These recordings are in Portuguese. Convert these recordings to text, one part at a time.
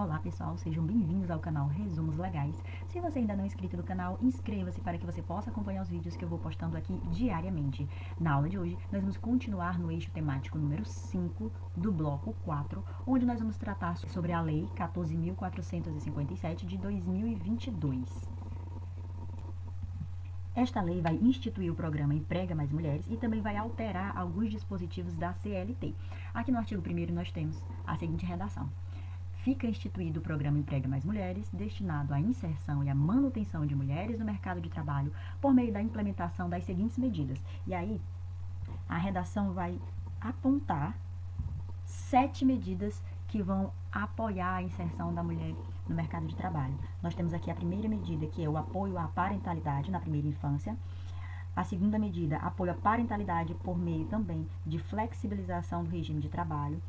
Olá pessoal, sejam bem-vindos ao canal Resumos Legais. Se você ainda não é inscrito no canal, inscreva-se para que você possa acompanhar os vídeos que eu vou postando aqui diariamente. Na aula de hoje, nós vamos continuar no eixo temático número 5 do bloco 4, onde nós vamos tratar sobre a Lei 14.457 de 2022. Esta lei vai instituir o programa Emprega Mais Mulheres e também vai alterar alguns dispositivos da CLT. Aqui no artigo 1º nós temos a seguinte redação. Fica instituído o programa Emprega Mais Mulheres, destinado à inserção e à manutenção de mulheres no mercado de trabalho por meio da implementação das seguintes medidas. E aí, a redação vai apontar 7 medidas que vão apoiar a inserção da mulher no mercado de trabalho. Nós temos aqui a primeira medida, que é o apoio à parentalidade na primeira infância. A segunda medida, apoio à parentalidade por meio também de flexibilização do regime de trabalho.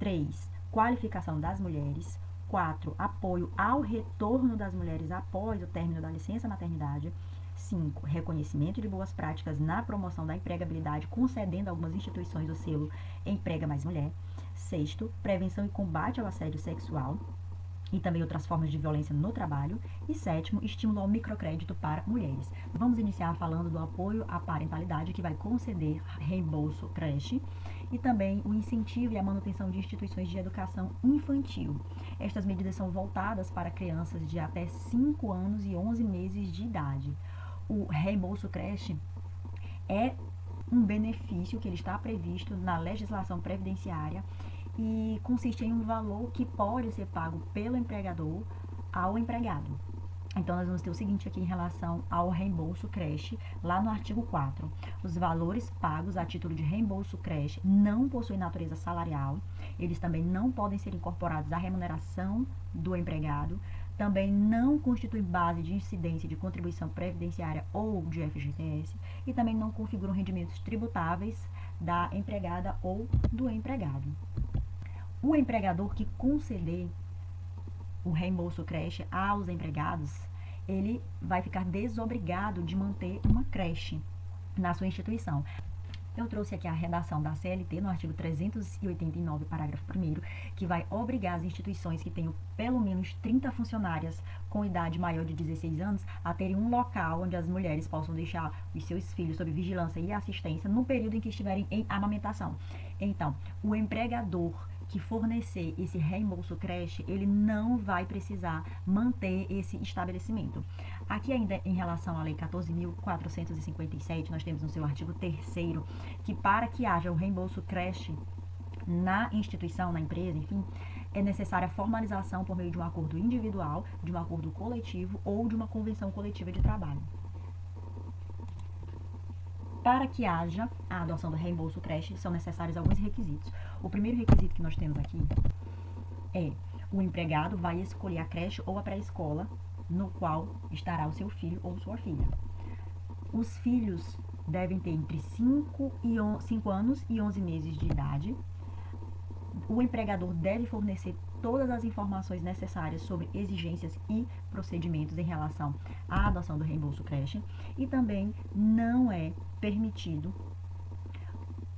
3. Qualificação das mulheres. 4. Apoio ao retorno das mulheres após o término da licença maternidade. 5. Reconhecimento de boas práticas na promoção da empregabilidade, concedendo a algumas instituições o selo Emprega Mais Mulher. 6. Prevenção e combate ao assédio sexual e também outras formas de violência no trabalho. E 7. Estímulo ao microcrédito para mulheres. Vamos iniciar falando do apoio à parentalidade, que vai conceder reembolso creche e também o incentivo e a manutenção de instituições de educação infantil. Estas medidas são voltadas para crianças de até 5 anos e 11 meses de idade. O reembolso creche é um benefício que ele está previsto na legislação previdenciária e consiste em um valor que pode ser pago pelo empregador ao empregado. Então, nós vamos ter o seguinte aqui em relação ao reembolso creche, lá no artigo 4. Os valores pagos a título de reembolso creche não possuem natureza salarial, eles também não podem ser incorporados à remuneração do empregado, também não constituem base de incidência de contribuição previdenciária ou de FGTS e também não configuram rendimentos tributáveis da empregada ou do empregado. O empregador que conceder o reembolso creche aos empregados, ele vai ficar desobrigado de manter uma creche na sua instituição. Eu trouxe aqui a redação da CLT no artigo 389, parágrafo 1º, que vai obrigar as instituições que tenham pelo menos 30 funcionárias com idade maior de 16 anos a terem um local onde as mulheres possam deixar os seus filhos sob vigilância e assistência no período em que estiverem em amamentação. Então, o empregador que fornecer esse reembolso creche, ele não vai precisar manter esse estabelecimento. Aqui ainda em relação à Lei 14.457, nós temos no seu artigo 3º, que para que haja o reembolso creche na instituição, na empresa, enfim, é necessária a formalização por meio de um acordo individual, de um acordo coletivo ou de uma convenção coletiva de trabalho. Para que haja a adoção do reembolso creche, são necessários alguns requisitos. O primeiro requisito que nós temos aqui é o empregado vai escolher a creche ou a pré-escola no qual estará o seu filho ou sua filha. Os filhos devem ter entre 5 anos e 11 meses de idade. O empregador deve fornecer todas as informações necessárias sobre exigências e procedimentos em relação à adoção do reembolso creche e também não é permitido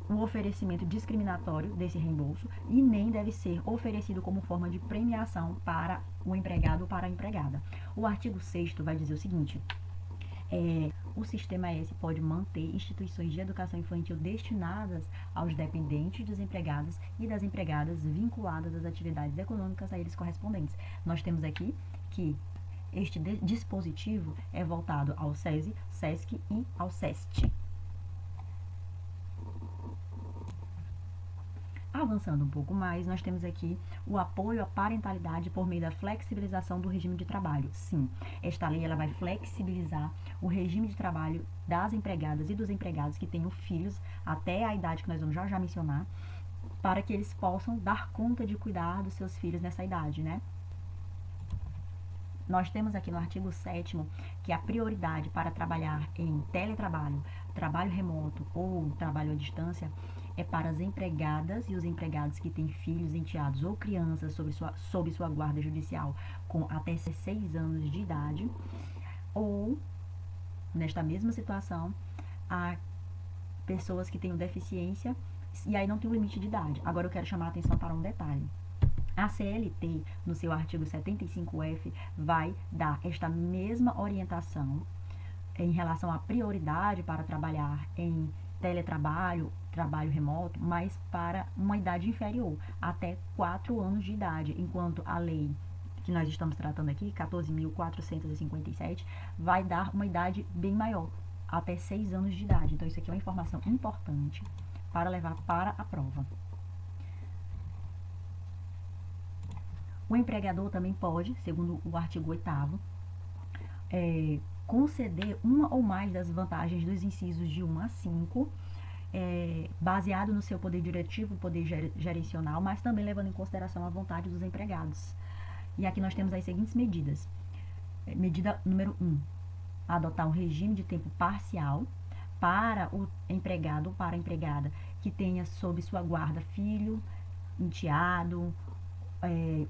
o oferecimento discriminatório desse reembolso e nem deve ser oferecido como forma de premiação para o empregado ou para a empregada. O artigo 6º vai dizer o seguinte: o Sistema S pode manter instituições de educação infantil destinadas aos dependentes dos empregados e das empregadas vinculadas às atividades econômicas a eles correspondentes. Nós temos aqui que este dispositivo é voltado ao SESI, SESC e ao SEST. Avançando um pouco mais, nós temos aqui o apoio à parentalidade por meio da flexibilização do regime de trabalho. Sim, esta lei ela vai flexibilizar o regime de trabalho das empregadas e dos empregados que tenham filhos até a idade que nós vamos já mencionar, para que eles possam dar conta de cuidar dos seus filhos nessa idade, né? Nós temos aqui no artigo 7º que a prioridade para trabalhar em teletrabalho, trabalho remoto ou trabalho à distância é para as empregadas e os empregados que têm filhos, enteados ou crianças sob sua guarda judicial com até 6 anos de idade, ou, nesta mesma situação, a pessoas que tenham deficiência, e aí não tem um limite de idade. Agora eu quero chamar a atenção para um detalhe. A CLT, no seu artigo 75F, vai dar esta mesma orientação em relação à prioridade para trabalhar em teletrabalho, trabalho remoto, mas para uma idade inferior, até 4 anos de idade, enquanto a lei que nós estamos tratando aqui, 14.457, vai dar uma idade bem maior, até 6 anos de idade. Então, isso aqui é uma informação importante para levar para a prova. O empregador também pode, segundo o artigo 8º, conceder uma ou mais das vantagens dos incisos de 1 a 5, baseado no seu poder diretivo, poder gerencial, mas também levando em consideração a vontade dos empregados. E aqui nós temos as seguintes medidas. Medida número 1, adotar um regime de tempo parcial para o empregado ou para a empregada que tenha sob sua guarda filho, enteado,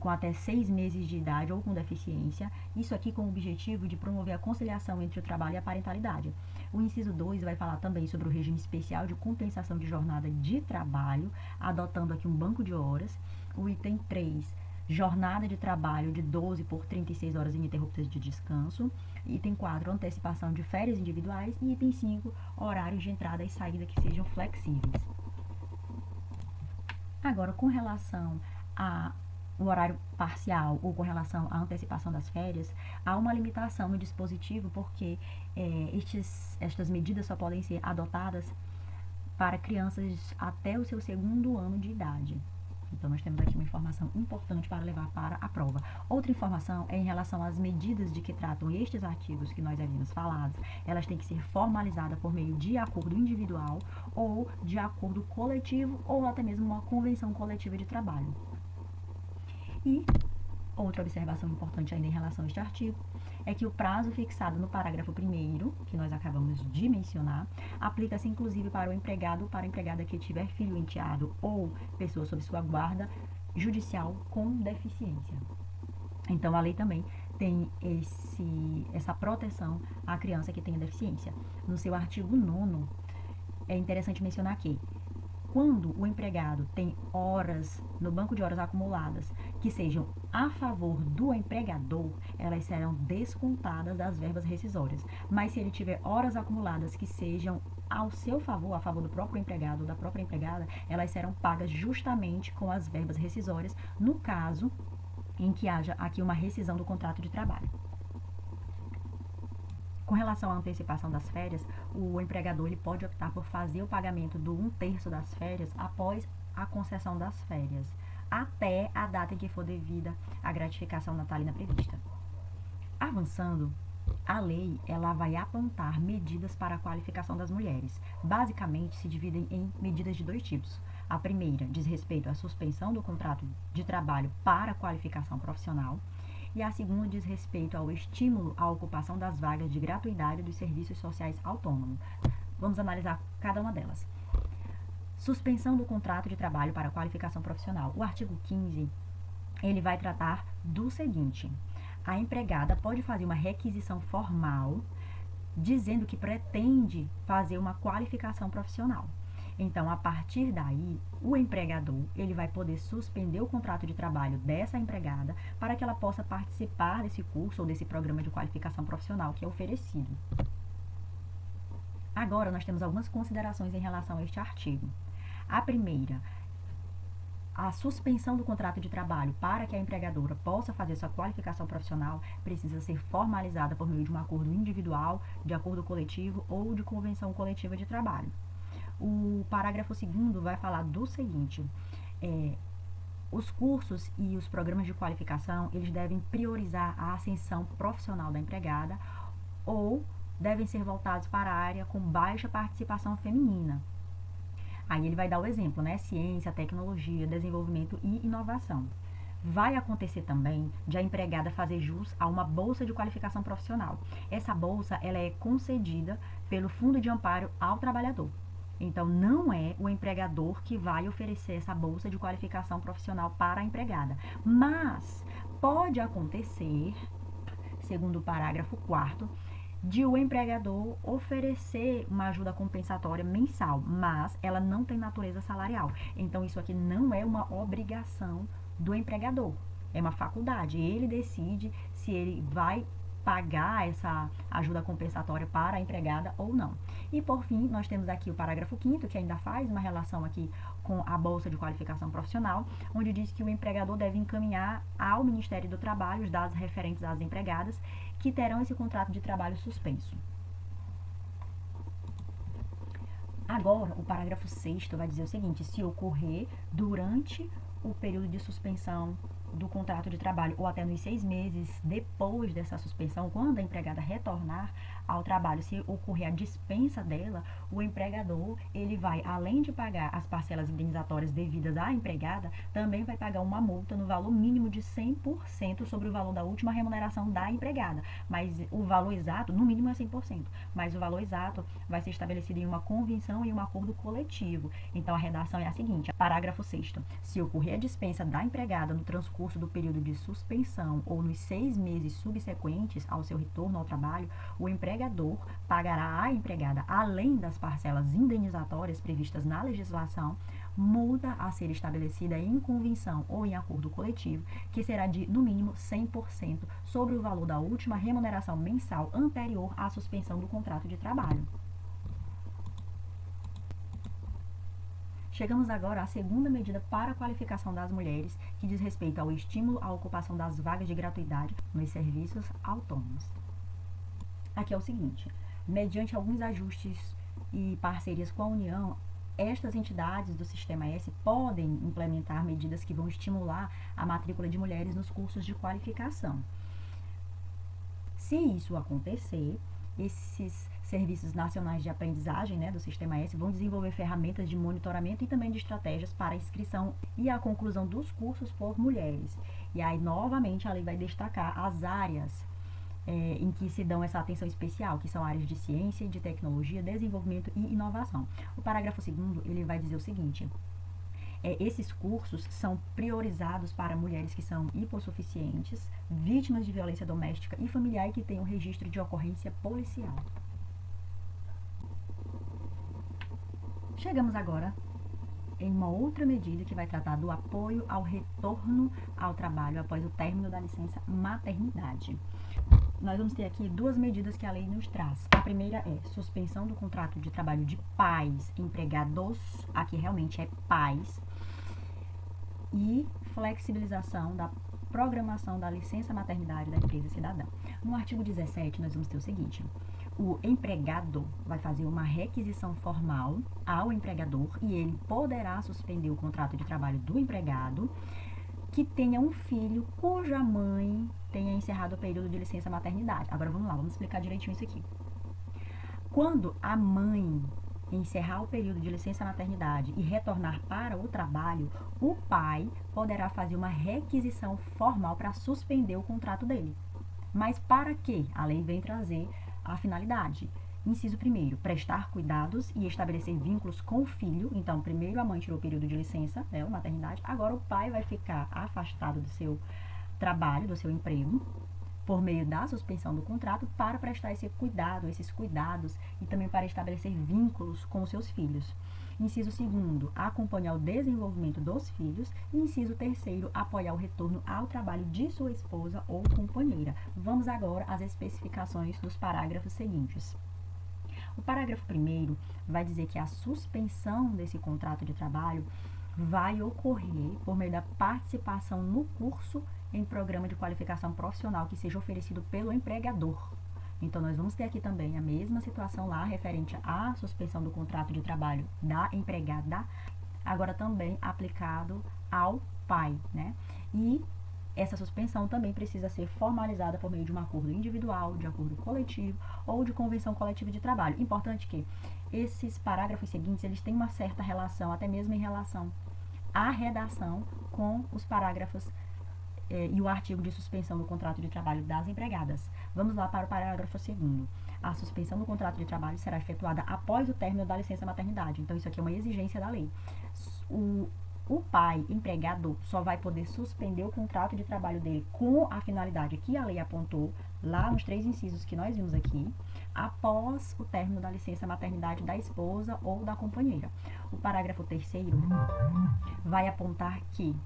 com até 6 meses de idade ou com deficiência, isso aqui com o objetivo de promover a conciliação entre o trabalho e a parentalidade. O inciso 2 vai falar também sobre o regime especial de compensação de jornada de trabalho, adotando aqui um banco de horas. O item 3, jornada de trabalho de 12 por 36 horas ininterruptas de descanso. Item 4, antecipação de férias individuais. E item 5, horários de entrada e saída que sejam flexíveis. Agora, com relação o horário parcial ou com relação à antecipação das férias, há uma limitação no dispositivo porque estas medidas só podem ser adotadas para crianças até o seu 2º ano de idade. Então, nós temos aqui uma informação importante para levar para a prova. Outra informação é em relação às medidas de que tratam estes artigos que nós havíamos falado. Elas têm que ser formalizadas por meio de acordo individual ou de acordo coletivo ou até mesmo uma convenção coletiva de trabalho. E outra observação importante ainda em relação a este artigo é que o prazo fixado no parágrafo 1º, que nós acabamos de mencionar, aplica-se inclusive para o empregado ou para a empregada que tiver filho enteado ou pessoa sob sua guarda judicial com deficiência. Então, a lei também tem essa proteção à criança que tenha deficiência. No seu artigo 9º, é interessante mencionar que quando o empregado tem horas no banco de horas acumuladas que sejam a favor do empregador, elas serão descontadas das verbas rescisórias. Mas se ele tiver horas acumuladas que sejam ao seu favor, a favor do próprio empregado ou da própria empregada, elas serão pagas justamente com as verbas rescisórias, no caso em que haja aqui uma rescisão do contrato de trabalho. Com relação à antecipação das férias, o empregador ele pode optar por fazer o pagamento do 1/3 das férias após a concessão das férias, até a data em que for devida a gratificação natalina prevista. Avançando, a lei ela vai apontar medidas para a qualificação das mulheres. Basicamente, se dividem em medidas de 2 tipos. A primeira diz respeito à suspensão do contrato de trabalho para a qualificação profissional, e a segunda diz respeito ao estímulo à ocupação das vagas de gratuidade dos serviços sociais autônomos. Vamos analisar cada uma delas. Suspensão do contrato de trabalho para qualificação profissional. O artigo 15, ele vai tratar do seguinte: a empregada pode fazer uma requisição formal dizendo que pretende fazer uma qualificação profissional. Então, a partir daí, o empregador ele vai poder suspender o contrato de trabalho dessa empregada para que ela possa participar desse curso ou desse programa de qualificação profissional que é oferecido. Agora, nós temos algumas considerações em relação a este artigo. A primeira, a suspensão do contrato de trabalho para que a empregadora possa fazer sua qualificação profissional precisa ser formalizada por meio de um acordo individual, de acordo coletivo ou de convenção coletiva de trabalho. O parágrafo 2º vai falar do seguinte: os cursos e os programas de qualificação, eles devem priorizar a ascensão profissional da empregada ou devem ser voltados para a área com baixa participação feminina. Aí ele vai dar o exemplo, né? Ciência, tecnologia, desenvolvimento e inovação. Vai acontecer também de a empregada fazer jus a uma bolsa de qualificação profissional. Essa bolsa, ela é concedida pelo Fundo de Amparo ao Trabalhador. Então, não é o empregador que vai oferecer essa bolsa de qualificação profissional para a empregada. Mas pode acontecer, segundo o parágrafo 4º, de o empregador oferecer uma ajuda compensatória mensal, mas ela não tem natureza salarial. Então, isso aqui não é uma obrigação do empregador. É uma faculdade. Ele decide se ele vai pagar essa ajuda compensatória para a empregada ou não. E por fim, nós temos aqui o parágrafo 5º, que ainda faz uma relação aqui com a Bolsa de Qualificação Profissional, onde diz que o empregador deve encaminhar ao Ministério do Trabalho os dados referentes às empregadas que terão esse contrato de trabalho suspenso. Agora, o parágrafo 6º vai dizer o seguinte: se ocorrer durante o período de suspensão do contrato de trabalho ou até nos 6 meses depois dessa suspensão, quando a empregada retornar ao trabalho, se ocorrer a dispensa dela, o empregador, ele vai, além de pagar as parcelas indenizatórias devidas à empregada, também vai pagar uma multa no valor mínimo de 100% sobre o valor da última remuneração da empregada. Mas o valor exato, no mínimo é 100%, mas o valor exato vai ser estabelecido em uma convenção e um acordo coletivo. Então, a redação é a seguinte: parágrafo 6º. Se ocorrer a dispensa da empregada no transcurso do período de suspensão ou nos 6 meses subsequentes ao seu retorno ao trabalho, o empregador pagará à empregada, além das parcelas indenizatórias previstas na legislação, multa a ser estabelecida em convenção ou em acordo coletivo, que será de, no mínimo, 100% sobre o valor da última remuneração mensal anterior à suspensão do contrato de trabalho. Chegamos agora à segunda medida para a qualificação das mulheres, que diz respeito ao estímulo à ocupação das vagas de gratuidade nos serviços autônomos. Aqui é o seguinte: mediante alguns ajustes e parcerias com a União, estas entidades do Sistema S podem implementar medidas que vão estimular a matrícula de mulheres nos cursos de qualificação. Se isso acontecer, esses serviços nacionais de aprendizagem, do Sistema S, vão desenvolver ferramentas de monitoramento e também de estratégias para a inscrição e a conclusão dos cursos por mulheres. E aí, novamente, a lei vai destacar as áreas em que se dão essa atenção especial, que são áreas de ciência, de tecnologia, desenvolvimento e inovação. O parágrafo 2º, ele vai dizer o seguinte: esses cursos são priorizados para mulheres que são hipossuficientes, vítimas de violência doméstica e familiar e que tenham registro de ocorrência policial. Chegamos agora em uma outra medida que vai tratar do apoio ao retorno ao trabalho após o término da licença maternidade. Nós vamos ter aqui duas medidas que a lei nos traz. A primeira é suspensão do contrato de trabalho de pais empregados, aqui realmente é pais, e flexibilização da programação da licença maternidade da empresa cidadã. No artigo 17, nós vamos ter o seguinte: o empregado vai fazer uma requisição formal ao empregador e ele poderá suspender o contrato de trabalho do empregado que tenha um filho cuja mãe tenha encerrado o período de licença maternidade. Agora vamos lá, vamos explicar direitinho isso aqui. Quando a mãe encerrar o período de licença maternidade e retornar para o trabalho, o pai poderá fazer uma requisição formal para suspender o contrato dele. Mas para quê? A lei vem trazer a finalidade. Inciso 1º, prestar cuidados e estabelecer vínculos com o filho. Então, primeiro a mãe tirou o período de licença, maternidade, agora o pai vai ficar afastado do seu trabalho, do seu emprego, por meio da suspensão do contrato, para prestar esses cuidados e também para estabelecer vínculos com os seus filhos. Inciso 2º, acompanhar o desenvolvimento dos filhos. E inciso 3º, apoiar o retorno ao trabalho de sua esposa ou companheira. Vamos agora às especificações dos parágrafos seguintes. O parágrafo 1º vai dizer que a suspensão desse contrato de trabalho vai ocorrer por meio da participação no curso em programa de qualificação profissional que seja oferecido pelo empregador. Então, nós vamos ter aqui também a mesma situação lá referente à suspensão do contrato de trabalho da empregada, agora também aplicado ao pai, E essa suspensão também precisa ser formalizada por meio de um acordo individual, de acordo coletivo ou de convenção coletiva de trabalho. Importante que esses parágrafos seguintes, eles têm uma certa relação, até mesmo em relação à redação com os parágrafos e o artigo de suspensão do contrato de trabalho das empregadas. Vamos lá para o parágrafo 2º. A suspensão do contrato de trabalho será efetuada após o término da licença maternidade. Então, isso aqui é uma exigência da lei. O pai empregado só vai poder suspender o contrato de trabalho dele com a finalidade que a lei apontou lá nos 3 incisos que nós vimos aqui, após o término da licença maternidade da esposa ou da companheira. O parágrafo 3º vai apontar que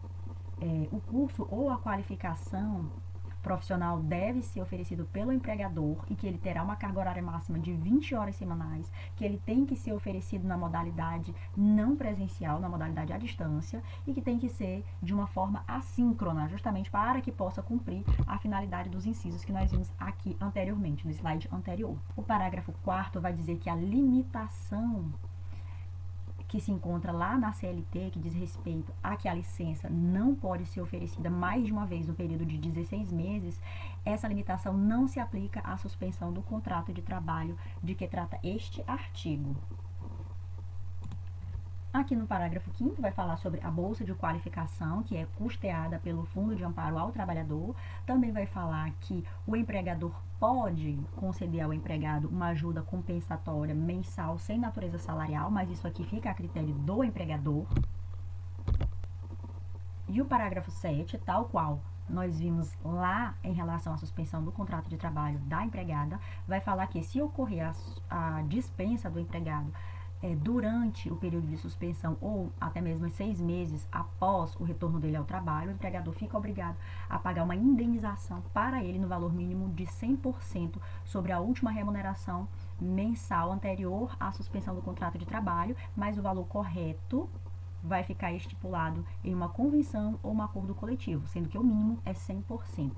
o curso ou a qualificação profissional deve ser oferecido pelo empregador e que ele terá uma carga horária máxima de 20 horas semanais, que ele tem que ser oferecido na modalidade não presencial, na modalidade à distância, e que tem que ser de uma forma assíncrona, justamente para que possa cumprir a finalidade dos incisos que nós vimos aqui anteriormente, no slide anterior. O parágrafo 4º vai dizer que a limitação que se encontra lá na CLT, que diz respeito a que a licença não pode ser oferecida mais de uma vez no período de 16 meses, essa limitação não se aplica à suspensão do contrato de trabalho de que trata este artigo. Aqui no parágrafo 5º vai falar sobre a bolsa de qualificação, que é custeada pelo Fundo de Amparo ao Trabalhador. Também vai falar que o empregador pode conceder ao empregado uma ajuda compensatória mensal sem natureza salarial, mas isso aqui fica a critério do empregador. E o parágrafo 7, tal qual nós vimos lá em relação à suspensão do contrato de trabalho da empregada, vai falar que se ocorrer a dispensa do empregado durante o período de suspensão ou até mesmo 6 meses após o retorno dele ao trabalho, o empregador fica obrigado a pagar uma indenização para ele no valor mínimo de 100% sobre a última remuneração mensal anterior à suspensão do contrato de trabalho, mas o valor correto vai ficar estipulado em uma convenção ou um acordo coletivo, sendo que o mínimo é 100%.